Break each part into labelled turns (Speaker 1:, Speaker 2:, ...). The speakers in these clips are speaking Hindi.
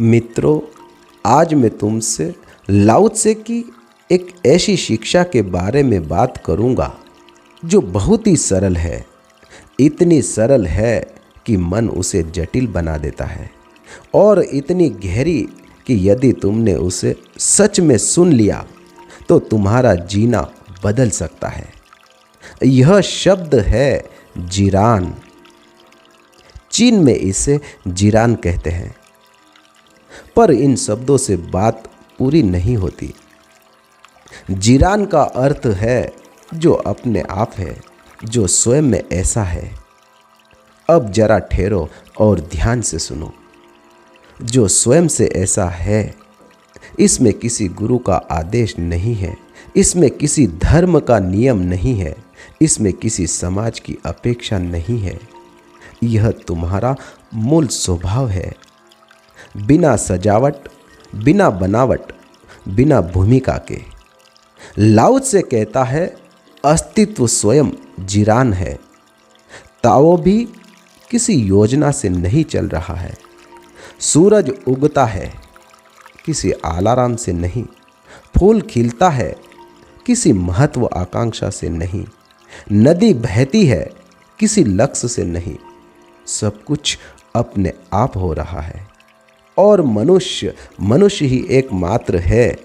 Speaker 1: मित्रों, आज मैं तुमसे लाओ त्से की एक ऐसी शिक्षा के बारे में बात करूंगा जो बहुत ही सरल है। इतनी सरल है कि मन उसे जटिल बना देता है, और इतनी गहरी कि यदि तुमने उसे सच में सुन लिया तो तुम्हारा जीना बदल सकता है। यह शब्द है जिरान। चीन में इसे जिरान कहते हैं, पर इन शब्दों से बात पूरी नहीं होती। जिरान का अर्थ है जो अपने आप है, जो स्वयं में ऐसा है। अब जरा ठहरो और ध्यान से सुनो। जो स्वयं से ऐसा है, इसमें किसी गुरु का आदेश नहीं है, इसमें किसी धर्म का नियम नहीं है, इसमें किसी समाज की अपेक्षा नहीं है। यह तुम्हारा मूल स्वभाव है, बिना सजावट, बिना बनावट, बिना भूमिका के। लाओ त्से कहता है अस्तित्व स्वयं जिरान है। ताओ भी किसी योजना से नहीं चल रहा है। सूरज उगता है किसी अलार्म से नहीं, फूल खिलता है किसी महत्व आकांक्षा से नहीं, नदी बहती है किसी लक्ष्य से नहीं। सब कुछ अपने आप हो रहा है, और मनुष्य ही एकमात्र है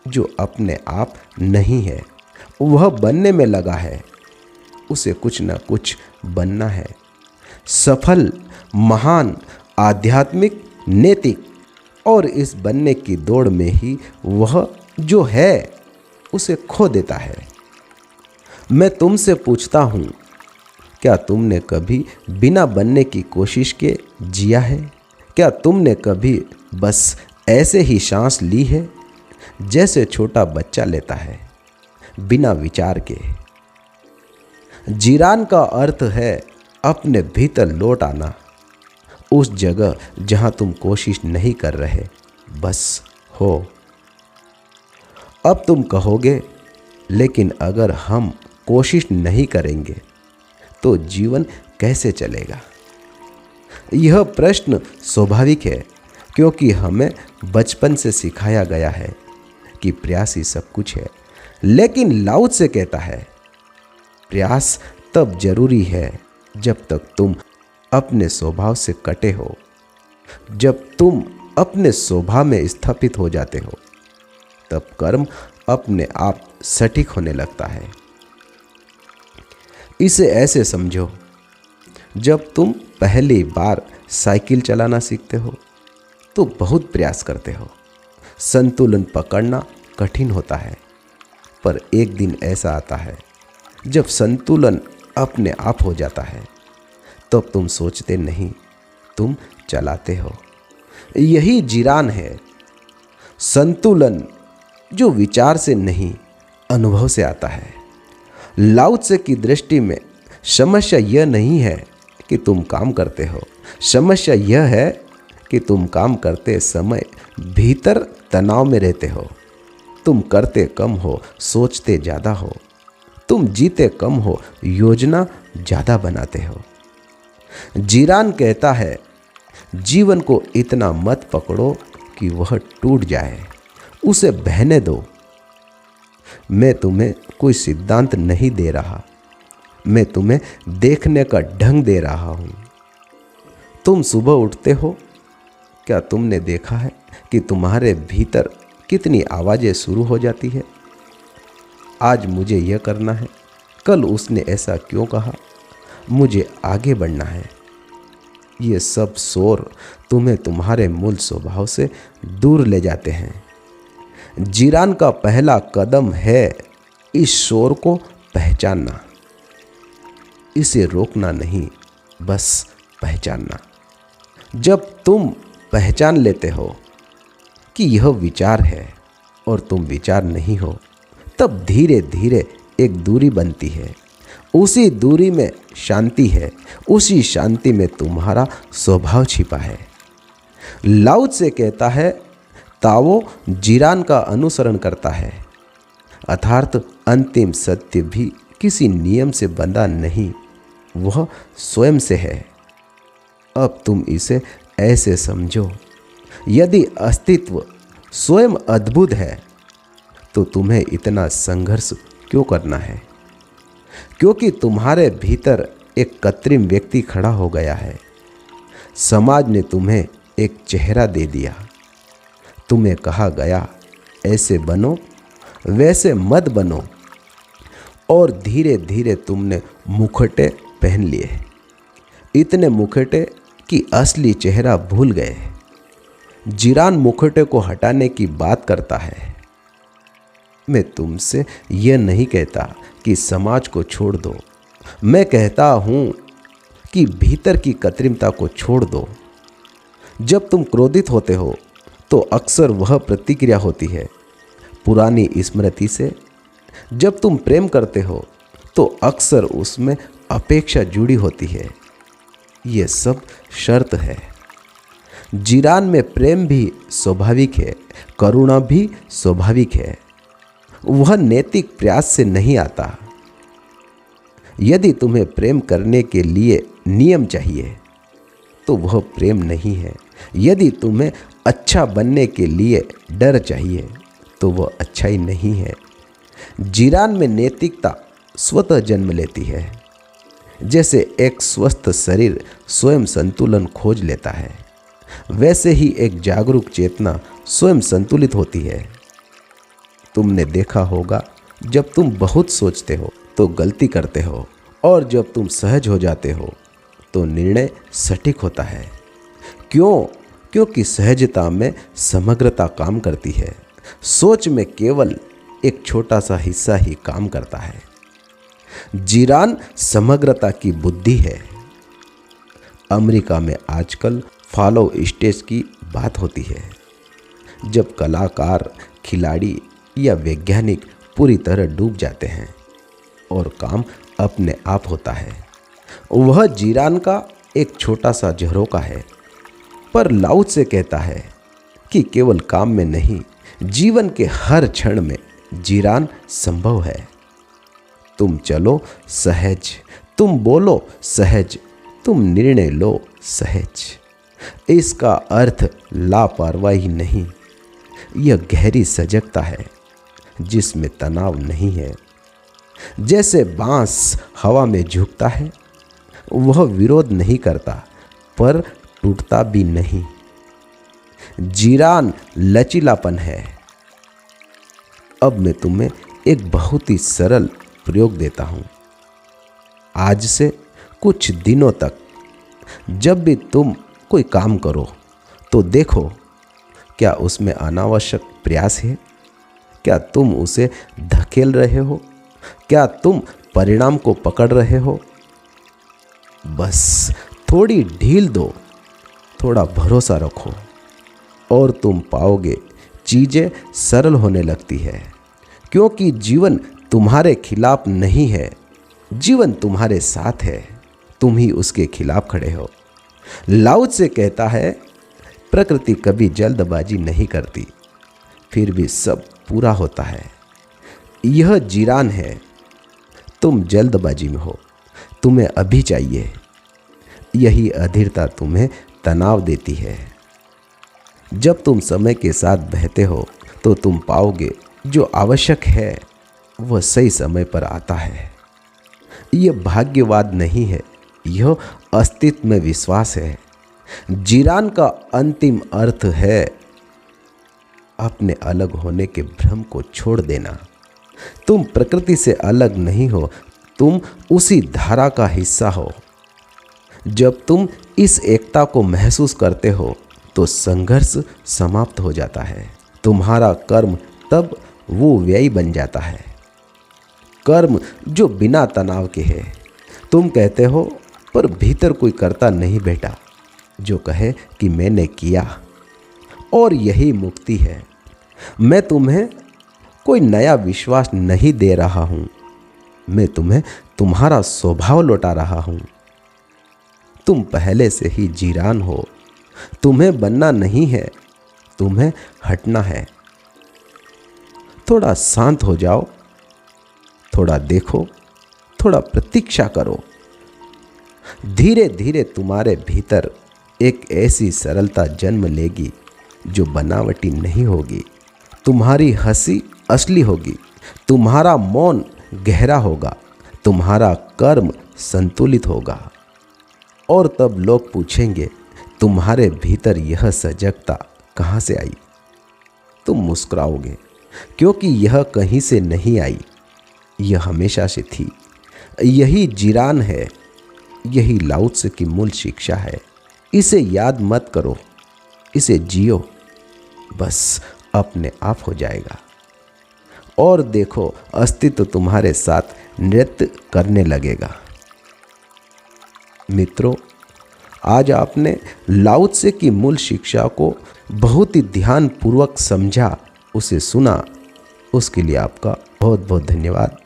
Speaker 1: जो अपने आप नहीं है। वह बनने में लगा है, उसे कुछ न कुछ बनना है। सफल, महान, आध्यात्मिक, नैतिक, और इस बनने की दौड़ में ही वह जो है उसे खो देता है। मैं तुमसे पूछता हूँ, क्या तुमने कभी बिना बनने की कोशिश के जिया है? क्या तुमने कभी बस ऐसे ही सांस ली है जैसे छोटा बच्चा लेता है, बिना विचार के? जिरान का अर्थ है अपने भीतर लौट आना, उस जगह जहां तुम कोशिश नहीं कर रहे, बस हो। अब तुम कहोगे, लेकिन अगर हम कोशिश नहीं करेंगे तो जीवन कैसे चलेगा? यह प्रश्न स्वाभाविक है, क्योंकि हमें बचपन से सिखाया गया है कि प्रयास ही सब कुछ है। लेकिन लाओ त्से कहता है प्रयास तब जरूरी है जब तक तुम अपने स्वभाव से कटे हो। जब तुम अपने स्वभाव में स्थापित हो जाते हो, तब कर्म अपने आप सटीक होने लगता है। इसे ऐसे समझो, जब तुम पहली बार साइकिल चलाना सीखते हो तो बहुत प्रयास करते हो। संतुलन पकड़ना कठिन होता है, पर एक दिन ऐसा आता है जब संतुलन अपने आप हो जाता है। तो तुम सोचते नहीं, तुम चलाते हो। यही जिरान है, संतुलन जो विचार से नहीं, अनुभव से आता है। लाओ त्से की दृष्टि में समस्या यह नहीं है कि तुम काम करते हो, समस्या यह है कि तुम काम करते समय भीतर तनाव में रहते हो। तुम करते कम हो, सोचते ज़्यादा हो। तुम जीते कम हो, योजना ज़्यादा बनाते हो। जिरान कहता है जीवन को इतना मत पकड़ो कि वह टूट जाए, उसे बहने दो। मैं तुम्हें कोई सिद्धांत नहीं दे रहा, मैं तुम्हें देखने का ढंग दे रहा हूँ। तुम सुबह उठते हो, क्या तुमने देखा है कि तुम्हारे भीतर कितनी आवाज़ें शुरू हो जाती है? आज मुझे यह करना है, कल उसने ऐसा क्यों कहा, मुझे आगे बढ़ना है। ये सब शोर तुम्हें तुम्हारे मूल स्वभाव से दूर ले जाते हैं। जिरान का पहला कदम है इस शोर को पहचानना। इसे रोकना नहीं, बस पहचानना। जब तुम पहचान लेते हो कि यह विचार है और तुम विचार नहीं हो, तब धीरे धीरे एक दूरी बनती है। उसी दूरी में शांति है, उसी शांति में तुम्हारा स्वभाव छिपा है। लाओ त्से कहता है ताओ जिरान का अनुसरण करता है, अर्थात अंतिम सत्य भी किसी नियम से बंधा नहीं, वह स्वयं से है। अब तुम इसे ऐसे समझो, यदि अस्तित्व स्वयं अद्भुत है तो तुम्हें इतना संघर्ष क्यों करना है? क्योंकि तुम्हारे भीतर एक कृत्रिम व्यक्ति खड़ा हो गया है। समाज ने तुम्हें एक चेहरा दे दिया। तुम्हें कहा गया ऐसे बनो, वैसे मत बनो, और धीरे धीरे तुमने मुखौटे पहन लिए। इतने मुखौटे कि असली चेहरा भूल गए। जिरान मुखौटे को हटाने की बात करता है। मैं तुमसे यह नहीं कहता कि समाज को छोड़ दो। मैं कहता हूँ कि भीतर की कृत्रिमता को छोड़ दो। जब तुम क्रोधित होते हो तो अक्सर वह प्रतिक्रिया होती है पुरानी स्मृति से। जब तुम प्रेम करते हो तो अक्सर उसमें अपेक्षा जुड़ी होती है। ये सब शर्त है। जिरान में प्रेम भी स्वाभाविक है, करुणा भी स्वाभाविक है। वह नैतिक प्रयास से नहीं आता। यदि तुम्हें प्रेम करने के लिए नियम चाहिए तो वह प्रेम नहीं है। यदि तुम्हें अच्छा बनने के लिए डर चाहिए तो वह अच्छाई नहीं है। जिरान में नैतिकता स्वतः जन्म लेती है। जैसे एक स्वस्थ शरीर स्वयं संतुलन खोज लेता है, वैसे ही एक जागरूक चेतना स्वयं संतुलित होती है। तुमने देखा होगा, जब तुम बहुत सोचते हो तो गलती करते हो, और जब तुम सहज हो जाते हो तो निर्णय सटीक होता है। क्यों? क्योंकि सहजता में समग्रता काम करती है। सोच में केवल एक छोटा सा हिस्सा ही काम करता है। जिरान समग्रता की बुद्धि है। अमेरिका में आजकल फॉलो स्टेज की बात होती है, जब कलाकार, खिलाड़ी या वैज्ञानिक पूरी तरह डूब जाते हैं और काम अपने आप होता है। वह जिरान का एक छोटा सा झरोका है। पर लाओ त्से कहता है कि केवल काम में नहीं, जीवन के हर क्षण में जिरान संभव है। तुम चलो सहज, तुम बोलो सहज, तुम निर्णय लो सहज। इसका अर्थ लापरवाही नहीं, यह गहरी सजगता है जिसमें तनाव नहीं है। जैसे बांस हवा में झुकता है, वह विरोध नहीं करता पर टूटता भी नहीं। जिरान लचीलापन है। अब मैं तुम्हें एक बहुत ही सरल प्रयोग देता हूँ। आज से कुछ दिनों तक जब भी तुम कोई काम करो तो देखो, क्या उसमें अनावश्यक प्रयास है? क्या तुम उसे धकेल रहे हो? क्या तुम परिणाम को पकड़ रहे हो? बस थोड़ी ढील दो, थोड़ा भरोसा रखो, और तुम पाओगे चीज़ें सरल होने लगती है। क्योंकि जीवन तुम्हारे खिलाफ नहीं है, जीवन तुम्हारे साथ है। तुम ही उसके खिलाफ खड़े हो। लाओ त्से कहता है, प्रकृति कभी जल्दबाजी नहीं करती, फिर भी सब पूरा होता है। यह जिरान है। तुम जल्दबाजी में हो, तुम्हें अभी चाहिए। यही अधीरता तुम्हें तनाव देती है। जब तुम समय के साथ बहते हो तो तुम पाओगे जो आवश्यक है वह सही समय पर आता है। यह भाग्यवाद नहीं है, यह अस्तित्व में विश्वास है। जिरान का अंतिम अर्थ है अपने अलग होने के भ्रम को छोड़ देना। तुम प्रकृति से अलग नहीं हो, तुम उसी धारा का हिस्सा हो। जब तुम इस एकता को महसूस करते हो तो संघर्ष समाप्त हो जाता है। तुम्हारा कर्म तब वो व्यय बन जाता है, कर्म जो बिना तनाव के है। तुम कहते हो, पर भीतर कोई करता नहीं बेटा जो कहे कि मैंने किया, और यही मुक्ति है। मैं तुम्हें कोई नया विश्वास नहीं दे रहा हूँ, मैं तुम्हें तुम्हारा स्वभाव लौटा रहा हूँ। तुम पहले से ही जिरान हो। तुम्हें बनना नहीं है, तुम्हें हटना है। थोड़ा शांत हो जाओ, थोड़ा देखो, थोड़ा प्रतीक्षा करो। धीरे धीरे तुम्हारे भीतर एक ऐसी सरलता जन्म लेगी जो बनावटी नहीं होगी। तुम्हारी हंसी असली होगी, तुम्हारा मौन गहरा होगा, तुम्हारा कर्म संतुलित होगा। और तब लोग पूछेंगे, तुम्हारे भीतर यह सजगता कहाँ से आई? तुम मुस्कुराओगे, क्योंकि यह कहीं से नहीं आई, यह हमेशा से थी। यही जीरान है, यही लाओ त्से की मूल शिक्षा है। इसे याद मत करो, इसे जियो, बस अपने आप हो जाएगा। और देखो, अस्तित्व तुम्हारे साथ नृत्य करने लगेगा। मित्रों, आज आपने लाओ त्से की मूल शिक्षा को बहुत ही ध्यानपूर्वक समझा, उसे सुना, उसके लिए आपका बहुत बहुत धन्यवाद।